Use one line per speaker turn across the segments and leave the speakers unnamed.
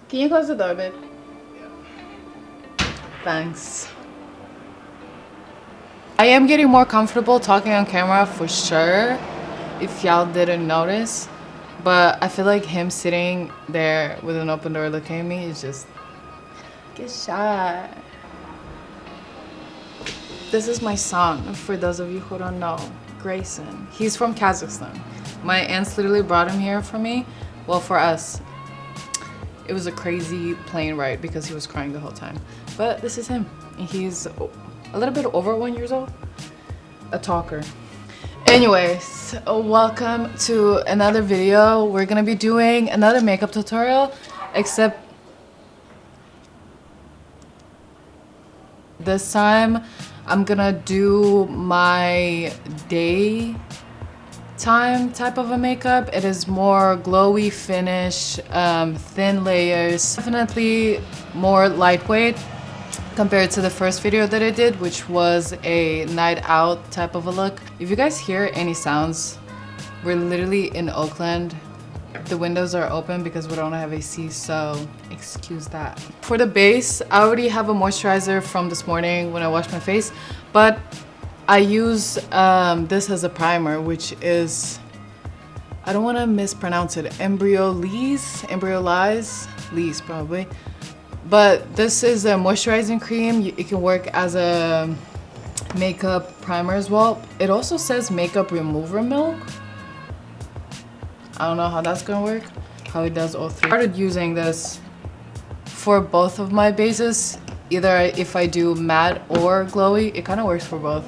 Can you close the door, babe? Thanks. I am getting more comfortable talking on camera for sure, if y'all didn't notice. But I feel like him sitting there with an open door looking at me is just... Get shy. This is my son, for those of you who don't know. Grayson. He's from Kazakhstan. My aunts literally brought him here for me. Well, for us. It was a crazy plane ride because he was crying the whole time. But this is him. He's a little bit over 1 year old. A talker. Anyways, welcome to another video. We're gonna be doing another makeup tutorial, except this time I'm gonna do my daytime type of a makeup. It is more glowy finish, thin layers, definitely more lightweight compared to the first video that I did, which was a night out type of a look. If you guys hear any sounds, we're literally in Oakland. The windows are open because we don't have AC, so excuse that. For the base, I already have a moisturizer from this morning when I washed my face, but I use this as a primer, which is, I don't want to mispronounce it, Embryolisse probably. But this is a moisturizing cream. It can work as a makeup primer as well. It also says makeup remover milk. I don't know how that's gonna work, how it does all three. I started using this for both of my bases. Either if I do matte or glowy, it kind of works for both.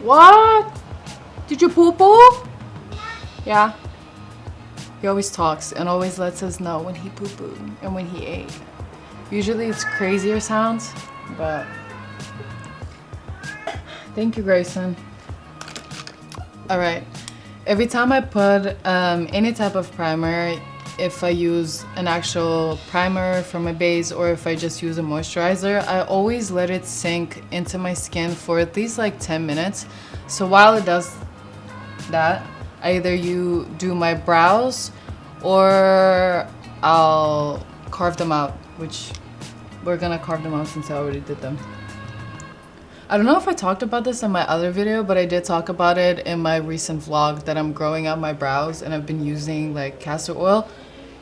What? Did you poo-poo? Yeah. He always talks and always lets us know when he poo-pooed and when he ate. Usually it's crazier sounds, but thank you, Grayson. All right, every time I put any type of primer, if I use an actual primer for my base or if I just use a moisturizer, I always let it sink into my skin for at least like 10 minutes. So while it does that, I either do my brows or I'll carve them out, which we're gonna carve them out since I already did them. I don't know if I talked about this in my other video, but I did talk about it in my recent vlog that I'm growing out my brows and I've been using like castor oil.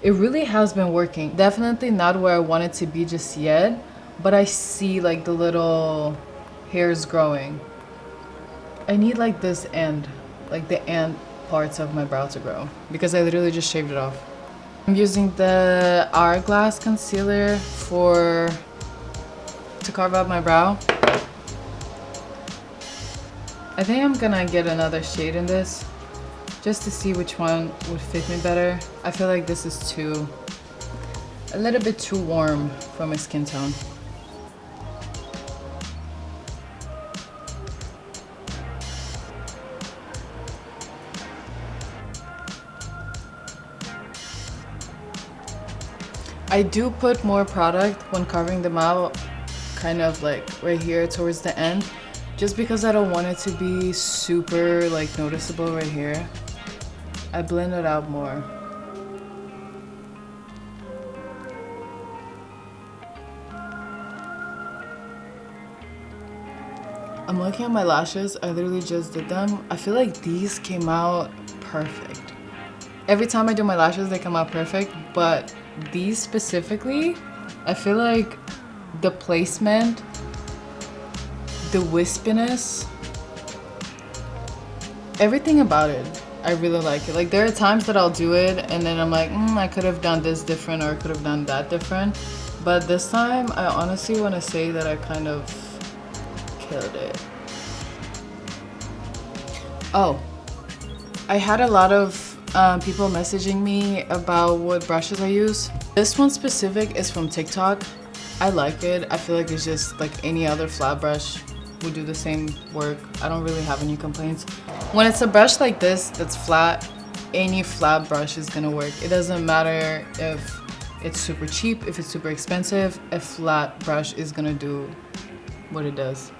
It really has been working. Definitely not where I want it to be just yet, but I see like the little hairs growing. I need like this end, like the end parts of my brow to grow because I literally just shaved it off. I'm using the Hourglass concealer to carve out my brow. I think I'm gonna get another shade in this just to see which one would fit me better. I feel like this is a little bit too warm for my skin tone. I do put more product when carving them out, kind of like right here towards the end, just because I don't want it to be super like noticeable right here. I blend it out more. I'm looking at my lashes. I literally just did them. I feel like these came out perfect. Every time I do my lashes, they come out perfect, but these specifically, I feel like the placement, the wispiness, everything about it, I really like it. Like there are times that I'll do it and then I'm like, I could have done this different or I could have done that different. But this time, I honestly want to say that I kind of killed it. Oh, I had a lot of people messaging me about what brushes I use. This one specific is from TikTok. I like it. I feel like it's just like any other flat brush would do the same work. I don't really have any complaints. When it's a brush like this that's flat, any flat brush is gonna work. It doesn't matter if it's super cheap, if it's super expensive, a flat brush is gonna do what it does.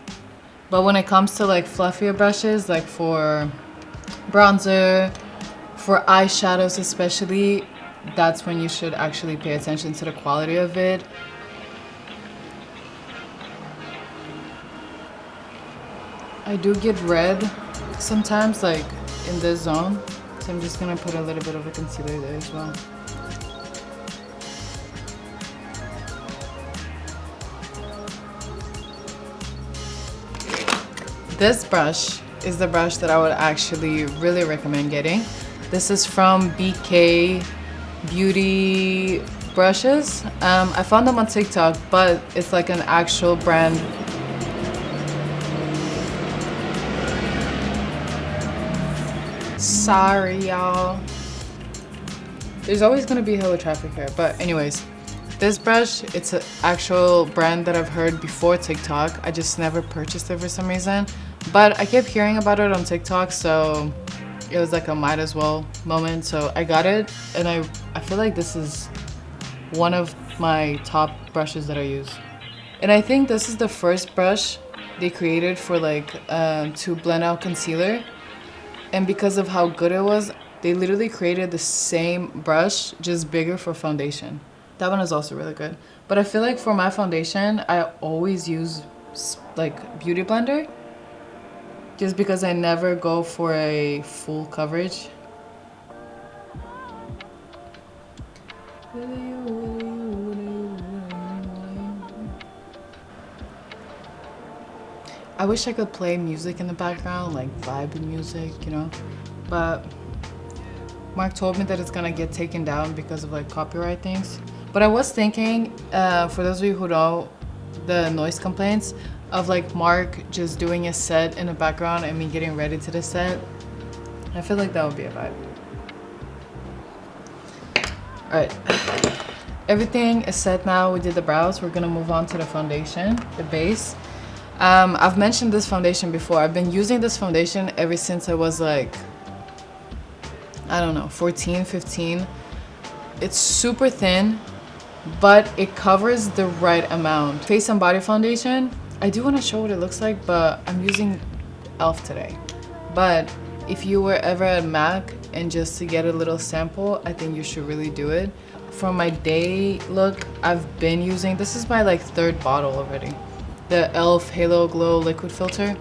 But when it comes to like fluffier brushes, like for bronzer, For eyeshadows especially, that's when you should actually pay attention to the quality of it. I do get red sometimes, like in this zone, so I'm just gonna put a little bit of a concealer there as well. This brush is the brush that I would actually really recommend getting. This is from BK Beauty brushes. I found them on TikTok, but it's like an actual brand. Sorry, y'all. There's always gonna be hella traffic here, but anyways, this brush, it's an actual brand that I've heard before TikTok. I just never purchased it for some reason, but I kept hearing about it on TikTok, so it was like a might as well moment. So I got it, and I feel like this is one of my top brushes that I use. And I think this is the first brush they created for like to blend out concealer. And because of how good it was, they literally created the same brush, just bigger for foundation. That one is also really good. But I feel like for my foundation, I always use like Beauty Blender, just because I never go for a full coverage. I wish I could play music in the background, like vibe music, you know? But Mark told me that it's gonna get taken down because of like copyright things. But I was thinking, for those of you who know the noise complaints, of like Mark just doing a set in the background and me getting ready to the set. I feel like that would be a vibe. All right, everything is set now. We did the brows. We're gonna move on to the foundation, the base. I've mentioned this foundation before. I've been using this foundation ever since I was like, I don't know, 14, 15. It's super thin, but it covers the right amount. Face and body foundation, I do want to show what it looks like, but I'm using e.l.f. today. But if you were ever at MAC and just to get a little sample, I think you should really do it. For my day look, I've been using, this is my like third bottle already, the e.l.f. Halo Glow Liquid Filter.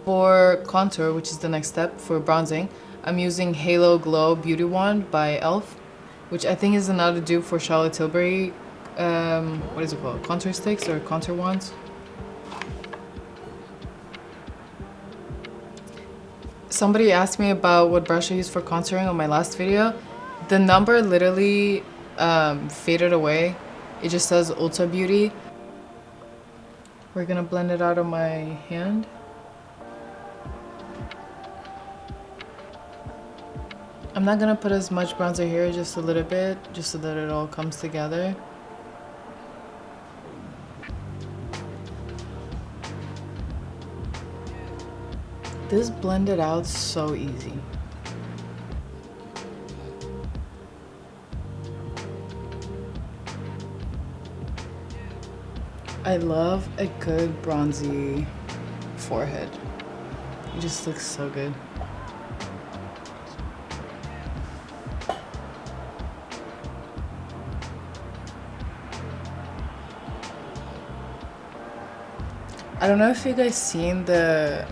For contour, which is the next step for bronzing, I'm using Halo Glow Beauty Wand by e.l.f., which I think is another dupe for Charlotte Tilbury. What is it called? Contour sticks or contour wands? Somebody asked me about what brush I use for contouring on my last video. The number literally faded away. It just says Ulta Beauty. We're gonna blend it out on my hand. I'm not gonna put as much bronzer here, just a little bit, just so that it all comes together. This blended out so easy. I love a good bronzy forehead. It just looks so good. I don't know if you guys seen the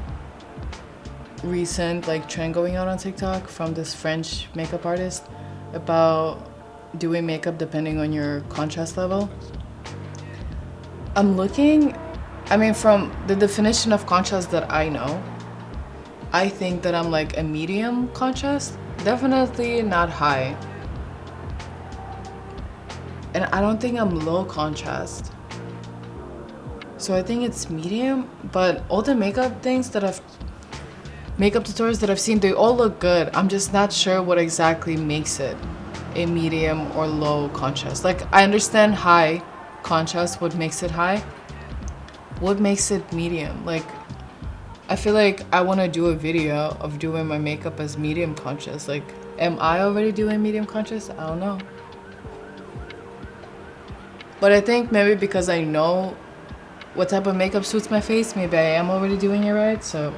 recent like trend going on TikTok from this French makeup artist about doing makeup depending on your contrast level. I'm looking, I mean, from the definition of contrast that I know, I think that I'm like a medium contrast, definitely not high. And I don't think I'm low contrast. So I think it's medium, but all the makeup things that makeup tutorials that I've seen, they all look good. I'm just not sure what exactly makes it a medium or low contrast. Like, I understand high contrast, what makes it high? What makes it medium? Like, I feel like I want to do a video of doing my makeup as medium contrast. Like, am I already doing medium contrast? I don't know. But I think maybe because I know what type of makeup suits my face, maybe I am already doing it right, so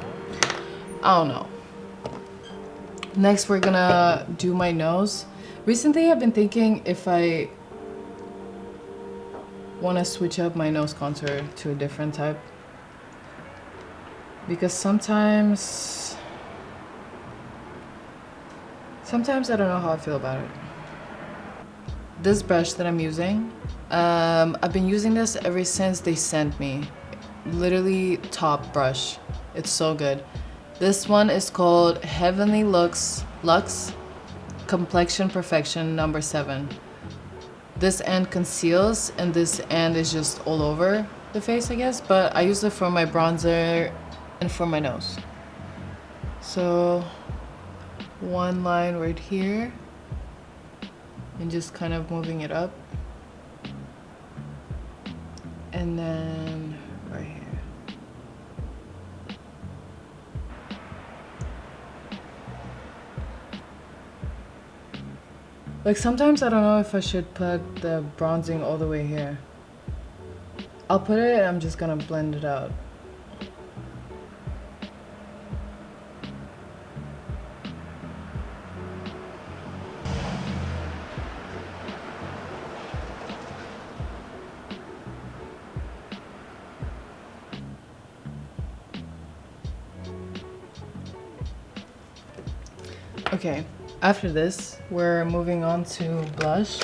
I don't know. Next, we're gonna do my nose. Recently, I've been thinking if I want to switch up my nose contour to a different type. Because sometimes I don't know how I feel about it. This brush that I'm using, I've been using this ever since they sent me. Literally top brush. It's so good. This one is called Heavenly Luxe Complexion Perfection number 7. This end conceals and this end is just all over the face, I guess. But I use it for my bronzer and for my nose. So one line right here. And just kind of moving it up. And then right here. Like sometimes I don't know if I should put the bronzing all the way here. I'll put it and I'm just gonna blend it out. Okay, after this, we're moving on to blush.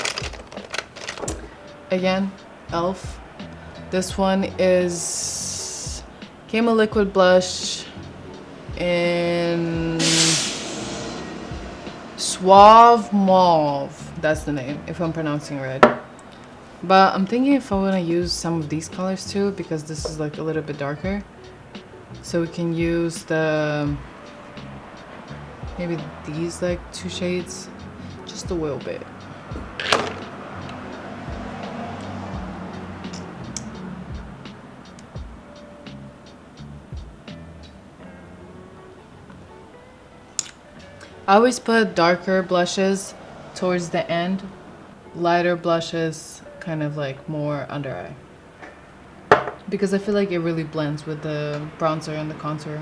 Again, e.l.f. This one is Camo Liquid Blush in Suave Mauve. That's the name, if I'm pronouncing it right. But I'm thinking if I want to use some of these colors too, because this is like a little bit darker. So we can use the... maybe these like 2 shades, just a little bit. I always put darker blushes towards the end, lighter blushes kind of like more under eye. Because I feel like it really blends with the bronzer and the contour.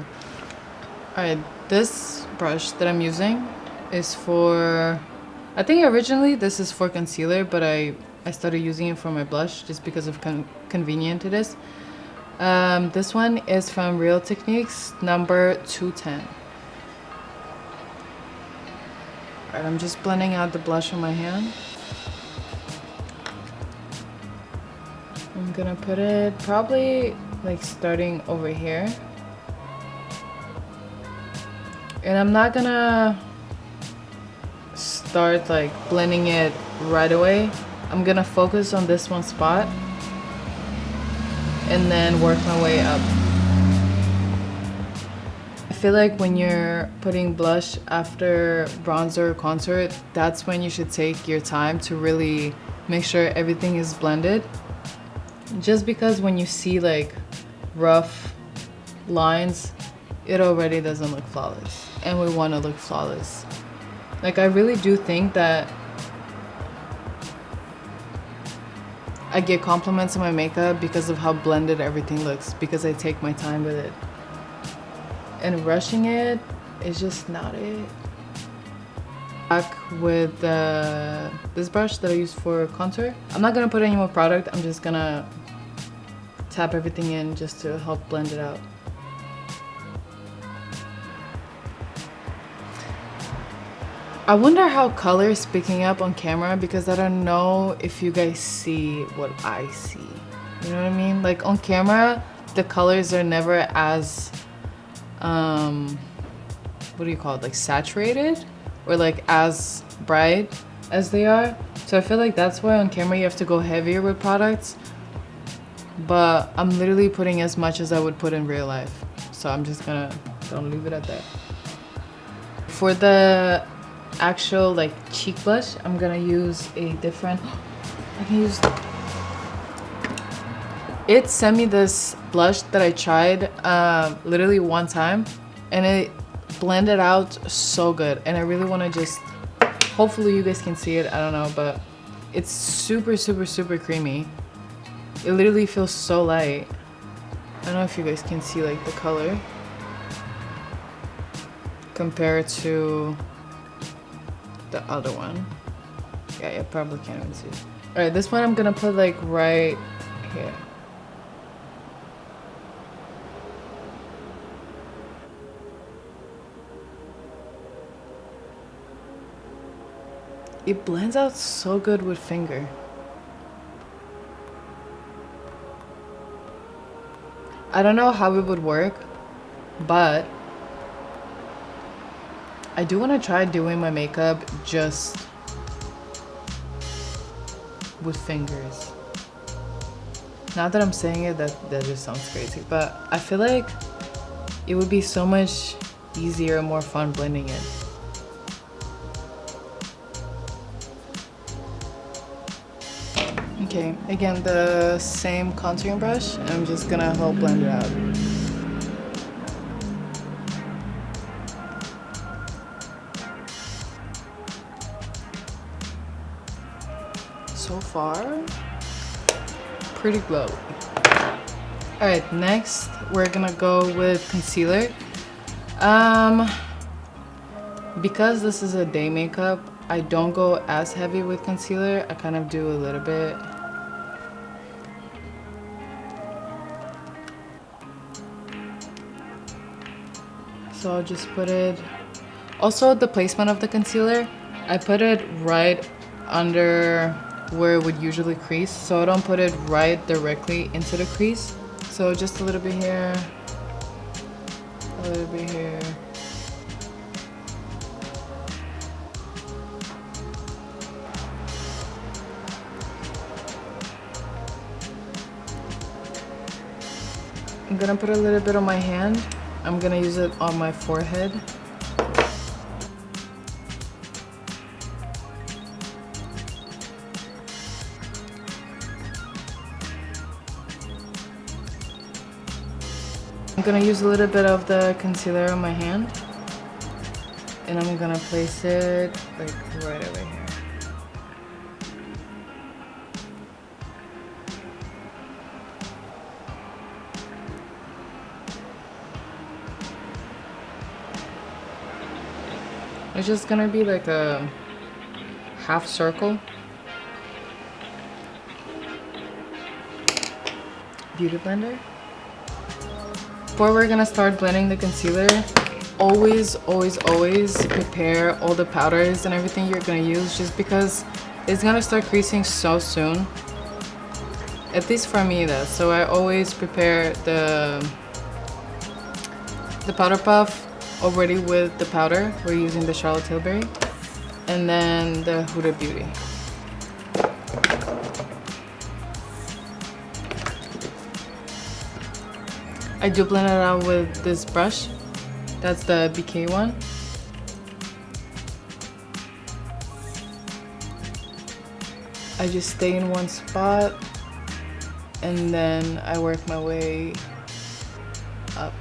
Alright, this brush that I'm using is for... I think originally this is for concealer, but I started using it for my blush just because of convenient it is. This one is from Real Techniques, number 210. Alright, I'm just blending out the blush on my hand. I'm gonna put it probably like starting over here. And I'm not gonna start like blending it right away. I'm gonna focus on this one spot and then work my way up. I feel like when you're putting blush after bronzer or contour, that's when you should take your time to really make sure everything is blended. Just because when you see like rough lines, it already doesn't look flawless. And we want to look flawless. Like I really do think that I get compliments on my makeup because of how blended everything looks, because I take my time with it. And rushing it is just not it. Back with this brush that I use for contour. I'm not gonna put any more product, I'm just gonna tap everything in just to help blend it out. I wonder how color is picking up on camera, because I don't know if you guys see what I see. You know what I mean? Like on camera, the colors are never as, what do you call it? Like saturated or like as bright as they are. So I feel like that's why on camera you have to go heavier with products. But I'm literally putting as much as I would put in real life. So I'm just gonna leave it at that. For the actual like cheek blush, I'm gonna use a different, I can use It sent me this blush that I tried literally one time, and it blended out so good. And I really want to just, hopefully you guys can see it, I don't know, but it's super, super, super creamy. It literally feels so light. I don't know if you guys can see like the color compared to the other one. Yeah, you probably can't even see. All right, this one I'm gonna put like right here. It blends out so good with finger. I don't know how it would work, but I do want to try doing my makeup just with fingers. Now that I'm saying it, that just sounds crazy, but I feel like it would be so much easier and more fun blending it. Okay, again, the same contouring brush. I'm just gonna help blend it out. So far, pretty glowy. All right, next we're gonna go with concealer. Because this is a day makeup, I don't go as heavy with concealer. I kind of do a little bit. So I'll just put it. Also, the placement of the concealer, I put it right under where it would usually crease, so I don't put it right directly into the crease. So just a little bit here, a little bit here. I'm gonna put a little bit on my hand. I'm gonna use it on my forehead. I'm gonna use a little bit of the concealer on my hand, and I'm gonna place it like right over here. It's just gonna be like a half circle. Beauty blender. Before we're gonna start blending the concealer, always prepare all the powders and everything you're gonna use, just because it's gonna start creasing so soon. At least for me, that. So I always prepare the powder puff already with the powder. We're using the Charlotte Tilbury, and then the Huda Beauty. I do blend it out with this brush. That's the BK one. I just stay in one spot, and then I work my way up.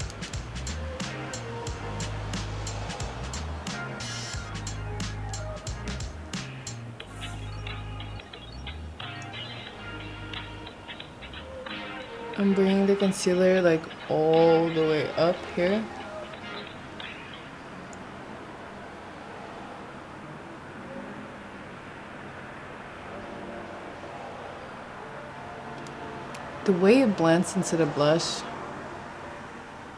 I'm bringing the concealer like all the way up here. The way it blends into the blush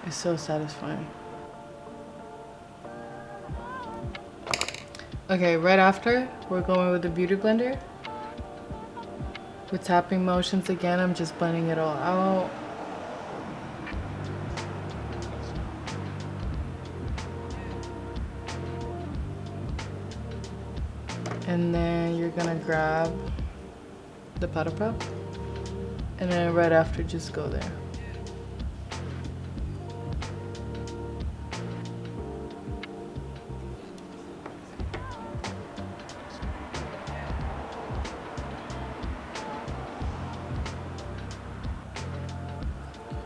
is so satisfying. Okay, right after, we're going with the Beauty Blender. With tapping motions again, I'm just blending it all out. And then you're gonna grab the powder puff, and then right after, just go there.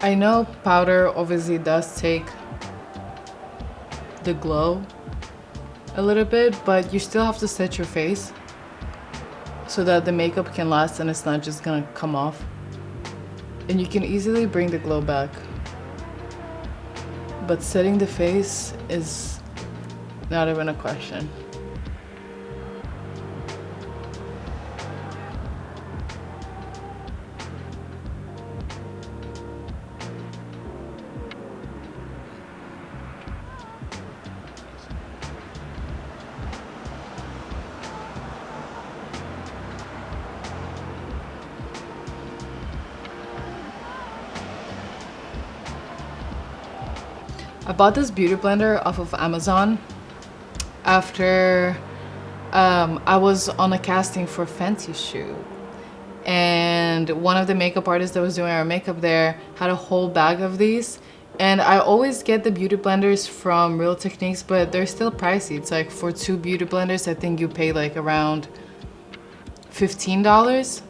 I know powder obviously does take the glow a little bit, but you still have to set your face so that the makeup can last and it's not just gonna come off. And you can easily bring the glow back. But setting the face is not even a question. I bought this beauty blender off of Amazon after I was on a casting for Fenty shoot, and one of the makeup artists that was doing our makeup there had a whole bag of these. And I always get the beauty blenders from Real Techniques, but they're still pricey. It's like for 2 beauty blenders, I think you pay like around $15,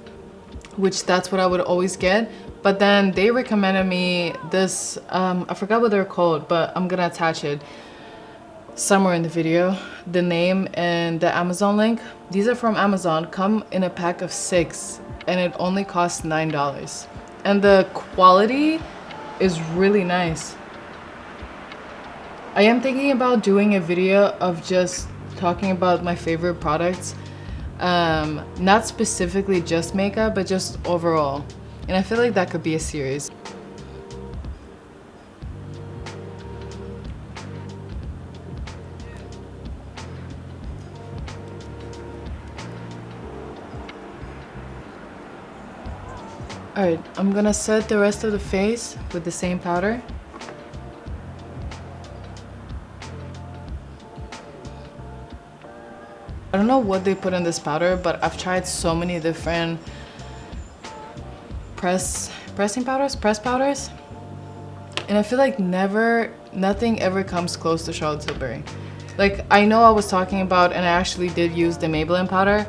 which that's what I would always get. But then they recommended me this, I forgot what they're called, but I'm gonna attach it somewhere in the video, the name and the Amazon link. These are from Amazon, come in a pack of 6, and it only costs $9. And the quality is really nice. I am thinking about doing a video of just talking about my favorite products. Not specifically just makeup, but just overall. And I feel like that could be a series. Alright, I'm gonna set the rest of the face with the same powder. I don't know what they put in this powder, but I've tried so many different press powders, and I feel like nothing ever comes close to Charlotte Tilbury. Like, I know I was talking about, and I actually did use the Maybelline powder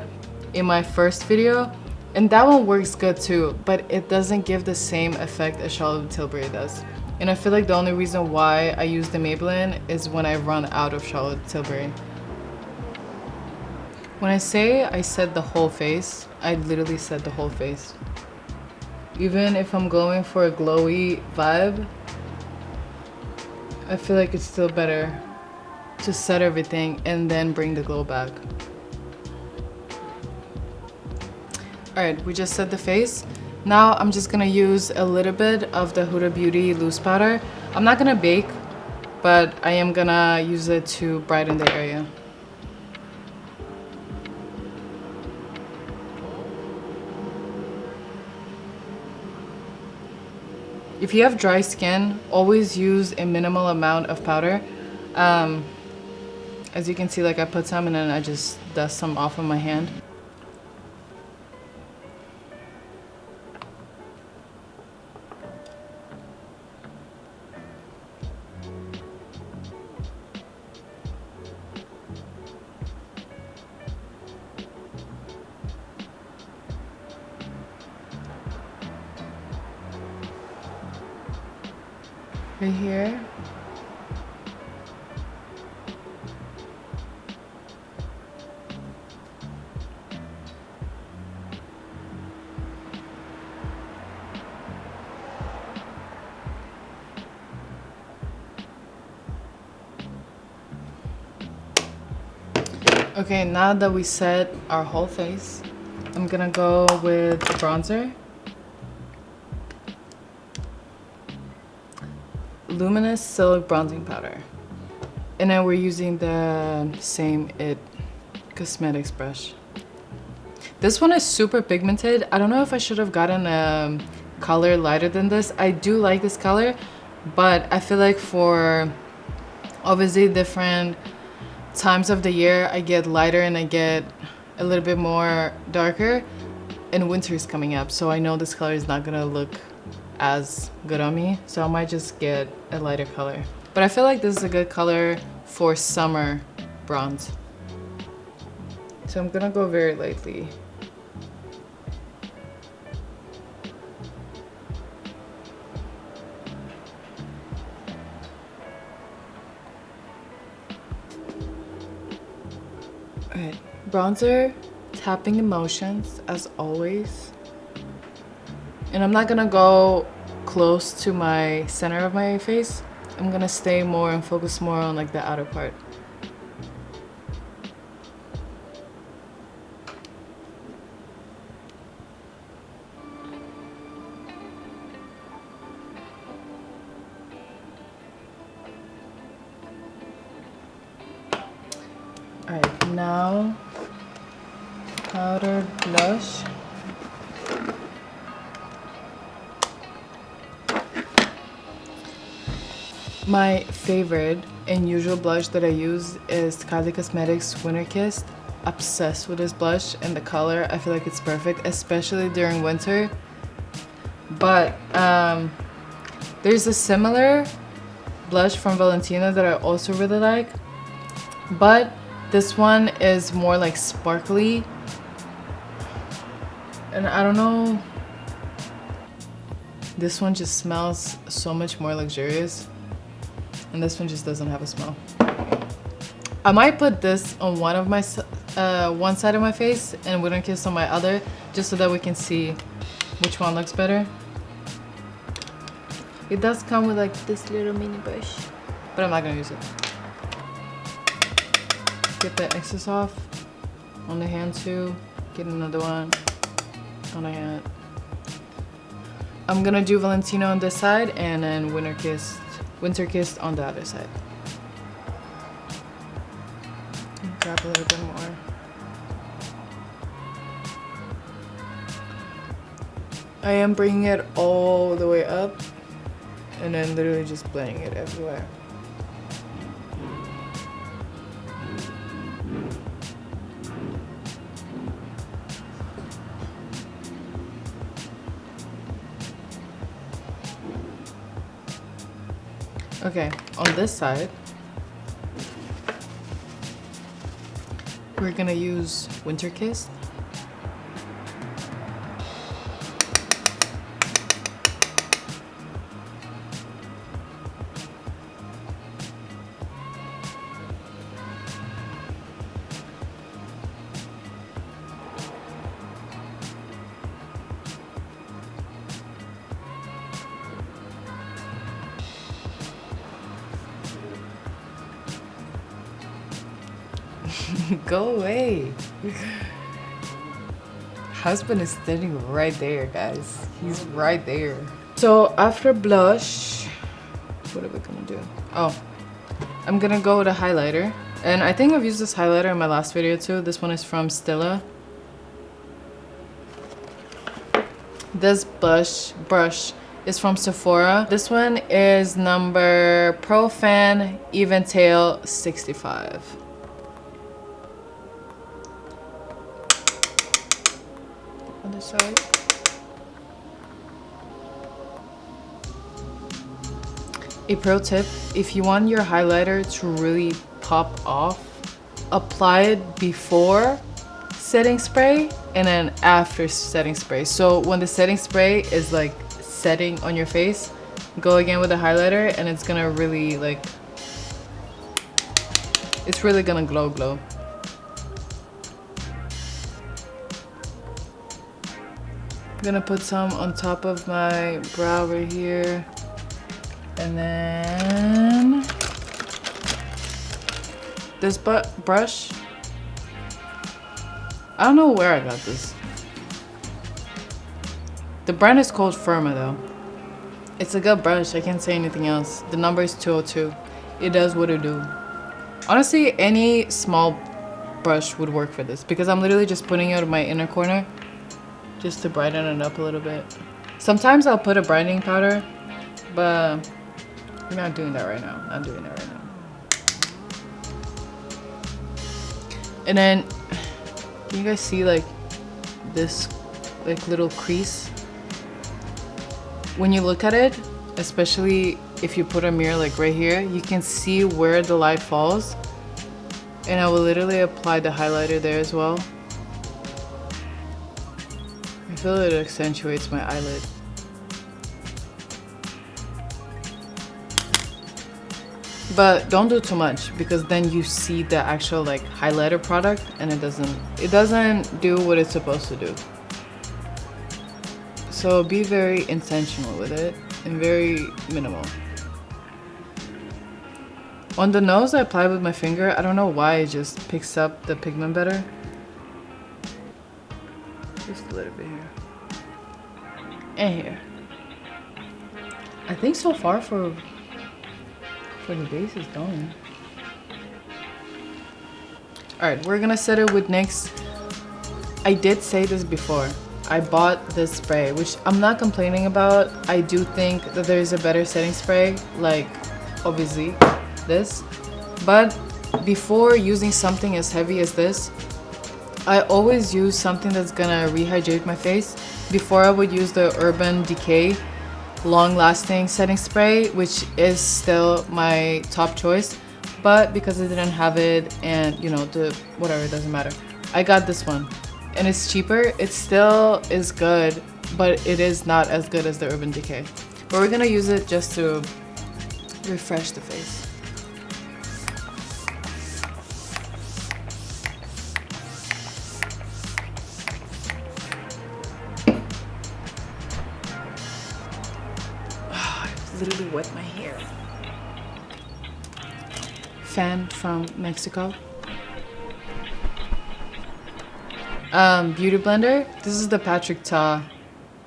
in my first video, and that one works good too, but it doesn't give the same effect as Charlotte Tilbury does. And I feel like the only reason why I use the Maybelline is when I run out of Charlotte Tilbury. When I say I set the whole face, I literally set the whole face. Even if I'm going for a glowy vibe, I feel like it's still better to set everything and then bring the glow back. Alright, we just set the face. Now I'm just gonna use a little bit of the Huda Beauty loose powder. I'm not gonna bake, but I am gonna use it to brighten the area. If you have dry skin, always use a minimal amount of powder. As you can see, like I put some and then I just dust some off of my hand. Right here. Okay, now that we set our whole face, I'm gonna go with the bronzer. Luminous Silk Bronzing Powder. And then we're using the same IT Cosmetics brush. This one is super pigmented. I don't know if I should have gotten a color lighter than this. I do like this color, but I feel like for obviously different times of the year, I get lighter and I get a little bit more darker, and winter is coming up, so I know this color is not gonna look as good on me, so I might just get a lighter color. But I feel like this is a good color for summer bronze. So I'm gonna go very lightly. Bronzer, tapping emotions as always. And I'm not gonna go close to my center of my face. I'm gonna stay more and focus more on like the outer part. Alright, now powder blush. My favorite and usual blush that I use is Kylie Cosmetics Winter Kissed. Obsessed with this blush and the color. I feel like it's perfect, especially during winter. But there's a similar blush from Valentina that I also really like. But this one is more like sparkly. And I don't know. This one just smells so much more luxurious. And this one just doesn't have a smell. I might put this on one of my one side of my face and Winter Kiss on my other, just so that we can see which one looks better. It does come with like this little mini brush, but I'm not gonna use it. Get the excess off on the hand too. Get another one on the hand. I'm gonna do Valentino on this side and then Winter Kissed on the other side. Grab a little bit more. I am bringing it all the way up and then literally just blending it everywhere. Okay, on this side, we're gonna use Winter Kiss. Go away. Husband is standing right there, guys. He's right there. So after blush, what are we gonna do? Oh, I'm gonna go with a highlighter. And I think I've used this highlighter in my last video too. This one is from Stila. This brush is from Sephora. This one is number Pro Fan Eventail 65. Other side. A pro tip, if you want your highlighter to really pop off, apply it before setting spray and then after setting spray. So when the setting spray is like setting on your face, go again with the highlighter and it's gonna really like, it's really gonna glow. I'm gonna put some on top of my brow right here. And then this brush, I don't know where I got this. The brand is called Firma though. It's a good brush, I can't say anything else. The number is 202. It does what it do. Honestly, any small brush would work for this because I'm literally just putting it in my inner corner just to brighten it up a little bit. Sometimes I'll put a brightening powder, but we're not doing that right now. Not doing that right now. And then, can you guys see like this like little crease? When you look at it, especially if you put a mirror like right here, you can see where the light falls. And I will literally apply the highlighter there as well. I feel it accentuates my eyelid. but don't do too much because then you see the actual like highlighter product and it doesn't do what it's supposed to do. So be very intentional with it and very minimal. On the nose, I apply with my finger. I don't know why, it just picks up the pigment better. Just a little bit here. And here. I think so far for the base is done. Alright, we're gonna set it with NYX. I did say this before. I bought this spray, which I'm not complaining about. I do think that there's a better setting spray, like obviously this. But before using something as heavy as this, I always use something that's gonna rehydrate my face. Before I would use the Urban Decay long-lasting setting spray, which is still my top choice, but because I didn't have it and you know, whatever, it doesn't matter, I got this one and it's cheaper. It still is good, but it is not as good as the Urban Decay. But we're gonna use it just to refresh the face. Literally wet my hair. Fan from Mexico. Beauty blender. This is the Patrick Ta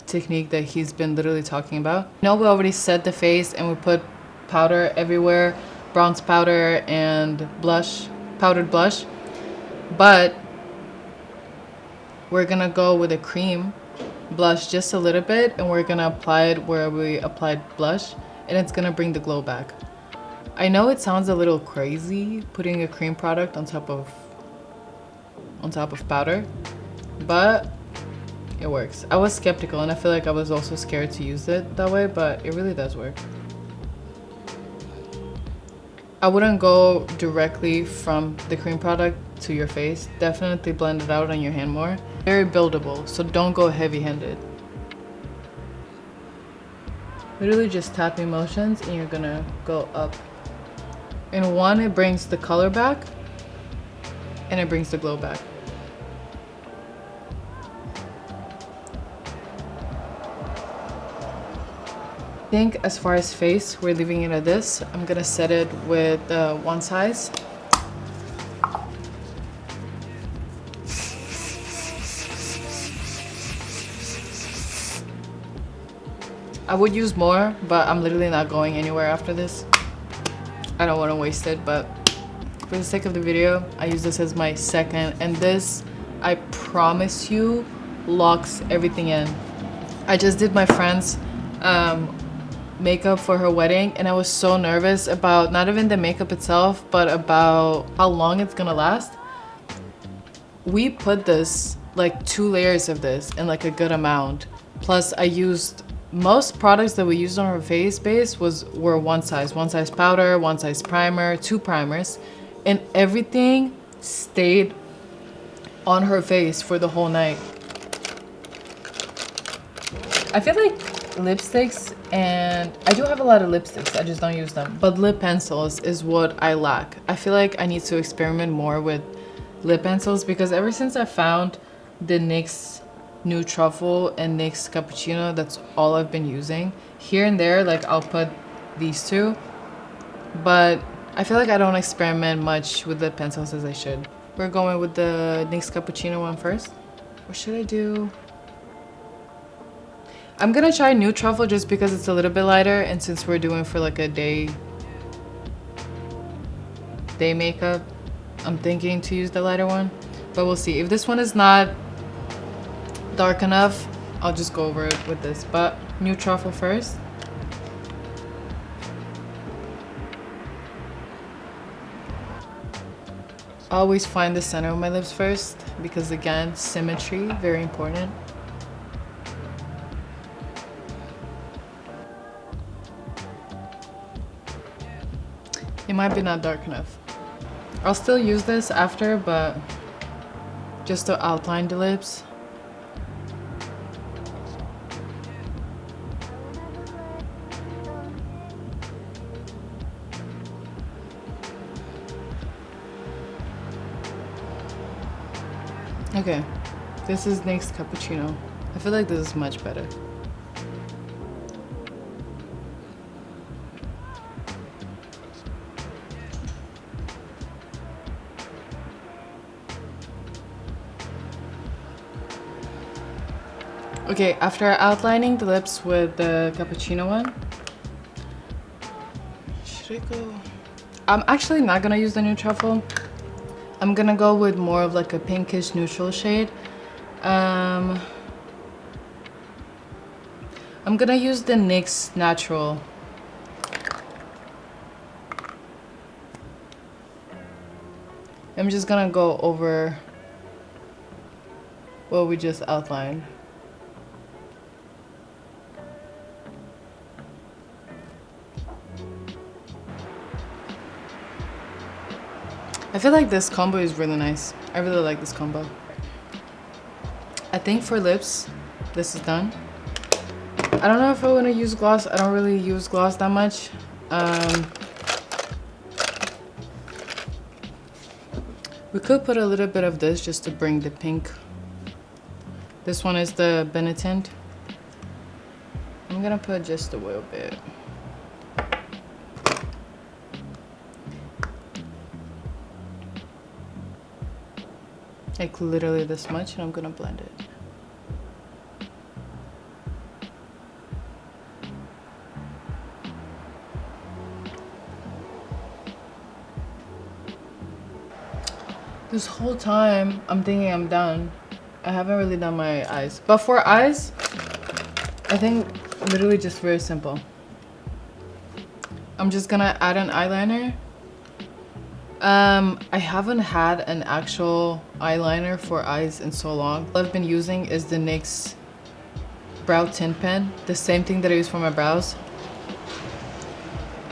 technique that he's been literally talking about. I know we already set the face and we put powder everywhere, bronze powder and blush, powdered blush, but we're gonna go with a cream blush just a little bit and we're gonna apply it where we applied blush and it's gonna bring the glow back. I know it sounds a little crazy putting a cream product on top of powder, but it works. I was skeptical and I feel like I was also scared to use it that way, but it really does work. I wouldn't go directly from the cream product to your face. Definitely blend it out on your hand more. Very buildable, so don't go heavy-handed. Literally just tapping motions and you're gonna go up. In one, it brings the color back and it brings the glow back. I think as far as face, we're leaving it at this. I'm gonna set it with one size. I would use more, but I'm literally not going anywhere after this. I don't want to waste it, but for the sake of the video, I use this as my second, and this, I promise you, locks everything in. I just did my friend's makeup for her wedding, and I was so nervous about not even the makeup itself, but about how long it's gonna last. We put this, like 2 layers of this in like a good amount. Plus I used, most products that we used on her face base were one size powder, one size primer, 2 primers, and everything stayed on her face for the whole night. I feel like lipsticks, and I do have a lot of lipsticks, I just don't use them, but lip pencils is what I lack. I feel like I need to experiment more with lip pencils because ever since I found the NYX Nude Truffle and NYX Cappuccino, that's all I've been using. Here and there, like I'll put these two, but I feel like I don't experiment much with lip pencils as I should. We're going with the NYX Cappuccino one first. Or should I do? I'm gonna try Nude Truffle just because it's a little bit lighter, and since we're doing for like a day makeup, I'm thinking to use the lighter one, but we'll see. If this one is not dark enough, I'll just go over it with this, but Nude Truffle first. I always find the center of my lips first because again, symmetry, very important. It might be not dark enough. I'll still use this after, but just to outline the lips. Okay, this is NYX Cappuccino. I feel like this is much better. Okay, after outlining the lips with the cappuccino one, should I go? I'm actually not gonna use the new truffle. I'm gonna go with more of like a pinkish neutral shade. I'm gonna use the NYX Natural. I'm just gonna go over what we just outlined. I feel like this combo is really nice. I really like this combo. I think for lips, this is done. I don't know if I want to use gloss. I don't really use gloss that much. We could put a little bit of this just to bring the pink. This one is the Benetint. I'm gonna put just a little bit. Like literally this much, and I'm gonna blend it. This whole time, I'm thinking I'm done. I haven't really done my eyes. But for eyes, I think literally just very simple. I'm just gonna add an eyeliner. I haven't had an actual eyeliner for eyes in so long. What I've been using is the NYX Brow Tint Pen, the same thing that I use for my brows.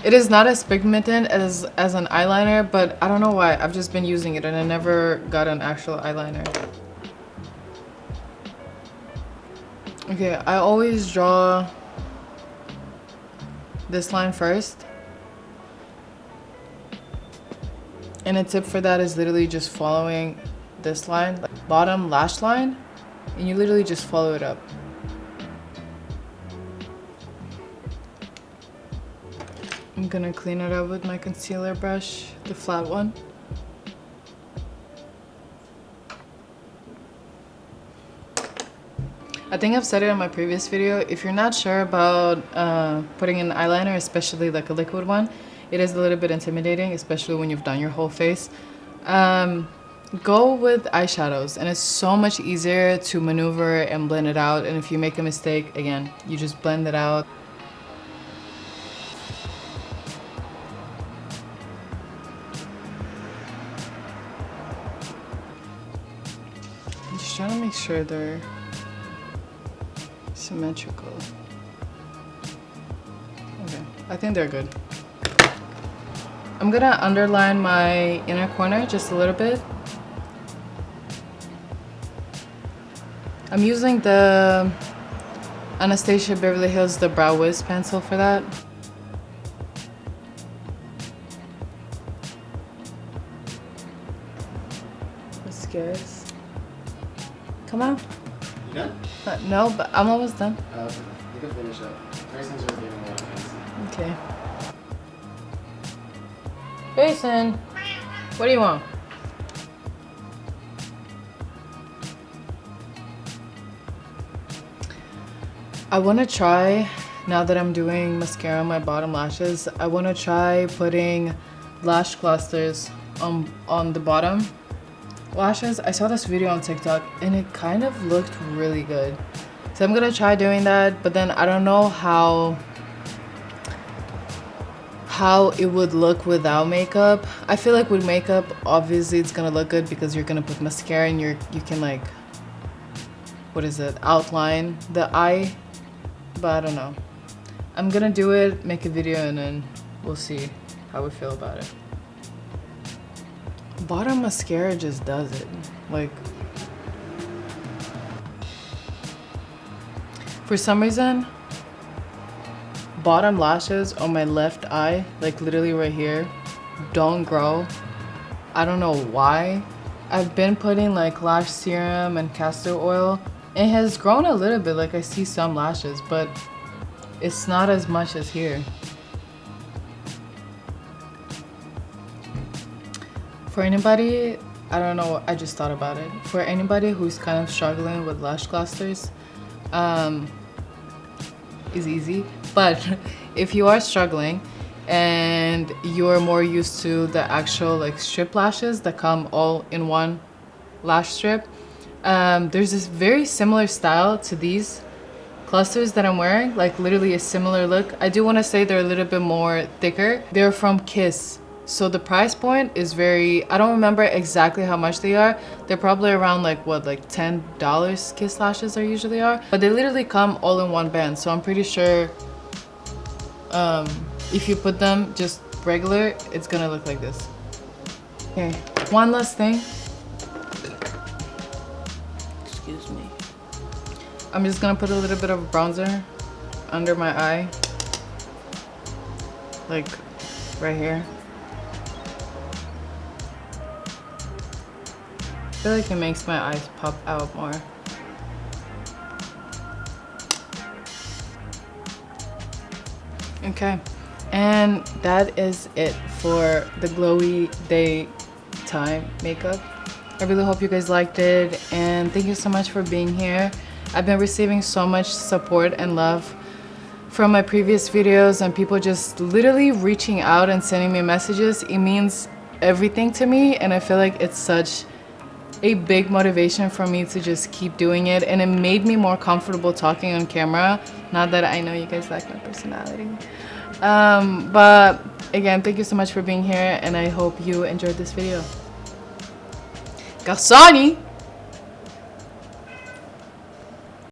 It is not as pigmented as an eyeliner, but I don't know why. I've just been using it and I never got an actual eyeliner. Okay, I always draw this line first. And a tip for that is literally just following this line, like bottom lash line, and you literally just follow it up. I'm gonna clean it up with my concealer brush, the flat one. I think I've said it in my previous video, if you're not sure about putting an eyeliner, especially like a liquid one, it is a little bit intimidating, especially when you've done your whole face. Go with eyeshadows, and it's so much easier to maneuver and blend it out, and if you make a mistake, again, you just blend it out. I'm just trying to make sure they're symmetrical. Okay, I think they're good. I'm gonna underline my inner corner just a little bit. I'm using the Anastasia Beverly Hills The Brow Wiz pencil for that. Mascaras. Come on.
You done?
No, but I'm almost done.
You can finish up. Grayson's just giving me a fancy.
Okay. Grayson, what do you want? I want to try, now that I'm doing mascara on my bottom lashes, I want to try putting lash clusters on the bottom lashes. I saw this video on TikTok and it kind of looked really good. So I'm gonna try doing that, but then I don't know how it would look without makeup. I feel like with makeup, obviously it's gonna look good because you're gonna put mascara and you can like, what is it, outline the eye, but I don't know. I'm gonna do it, make a video, and then we'll see how we feel about it. Bottom mascara just does it. Like, for some reason, bottom lashes on my left eye, like literally right here, don't grow. I don't know why. I've been putting like lash serum and castor oil. It has grown a little bit, like I see some lashes, but it's not as much as here. For anybody, I don't know, I just thought about it. For anybody who's kind of struggling with lash clusters, is easy. But if you are struggling and you're more used to the actual like strip lashes that come all in one lash strip, there's this very similar style to these clusters that I'm wearing, like literally a similar look. I do want to say they're a little bit more thicker. They're from Kiss. So the price point is very, I don't remember exactly how much they are. They're probably around like what, like $10 Kiss lashes are usually are. But they literally come all in one band. So I'm pretty sure if you put them just regular, it's gonna look like this. Okay, one last thing. Excuse me. I'm just gonna put a little bit of bronzer under my eye. Like right here. I feel like it makes my eyes pop out more. Okay, and that is it for the glowy daytime makeup. I really hope you guys liked it, and thank you so much for being here. I've been receiving so much support and love from my previous videos and people just literally reaching out and sending me messages. It means everything to me, and I feel like it's such a big motivation for me to just keep doing it, and it made me more comfortable talking on camera. Not that I know you guys like my personality, but again, thank you so much for being here, and I hope you enjoyed this video. Garçoni!